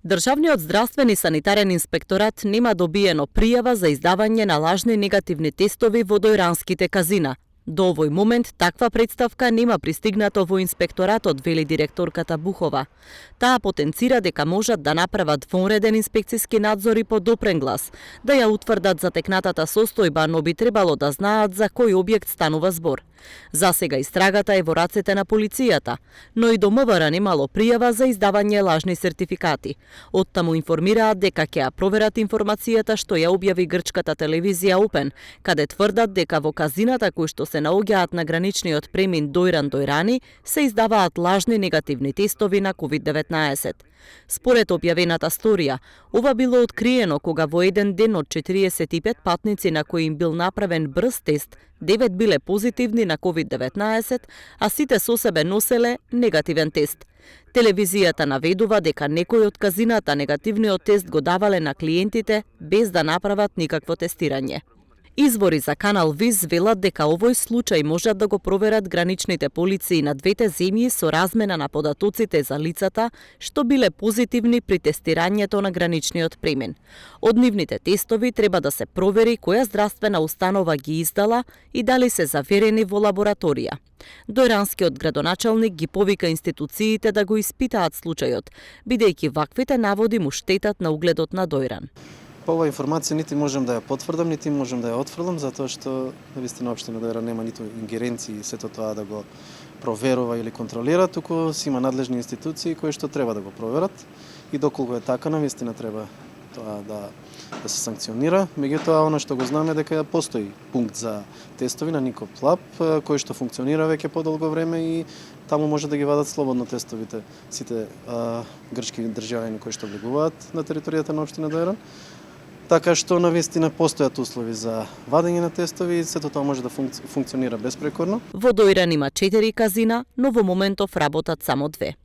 Државниот здравствен и санитарен инспекторат нема добиено пријава за издавање на лажни негативни тестови во дојранските казина. До овој момент таква представка нема пристигнато во инспекторатот, вели директорката Бухова. Таа потенцира дека можат да направат вонреден инспекциски надзор и по допрен глас, да ја утврдат затекнатата состојба, но би требало да знаат за кој објект станува збор. Засега истрагата е во рацете на полицијата, но и до МВР немало пријава за издавање лажни сертификати. Оттаму информираат дека ќе ја проверат информацијата што ја објави грчката телевизија Опен, каде тврдат дека во казината кои што се наоѓаат на граничниот премин Дојран-Дојрани се издаваат лажни негативни тестови на COVID-19. Според објавената сторија, ова било откриено кога во еден ден од 45 патници на кои им бил направен брз тест, 9 биле позитивни на COVID-19, а сите со себе носеле негативен тест. Телевизијата наведува дека некои од казината негативниот тест го давале на клиентите без да направат никакво тестирање. Извори за Канал Виз велат дека овој случај можат да го проверат граничните полиции на двете земји со размена на податоците за лицата што биле позитивни при тестирањето на граничниот премин. Од нивните тестови треба да се провери која здравствена установа ги издала и дали се заверени во лабораторија. Дојранскиот градоначалник ги повика институциите да го испитаат случајот, бидејќи ваквите наводи му штетат на угледот на Дојран. По оваа информација нити можам да ја потврдам, нити можам да ја отфрлам, затоа што навистина општина Дојран нема ниту ингеренции сето тоа да го проверува или контролира, туку си има надлежни институции кои што треба да го проверат и доколку е така, навистина треба тоа да се санкционира. Меѓутоа, она што го знаме дека постои пункт за тестови на Никоп Лаб, кој што функционира веќе подолго време и таму може да ги вадат слободно тестовите сите грчки државјани кои што влегуваат на територијата на општина Дојран. Така што навистина постојат услови за вадење на тестови и сето тоа може да функционира беспрекорно. Во Дојран има 4 казина, но во моментов работат само 2.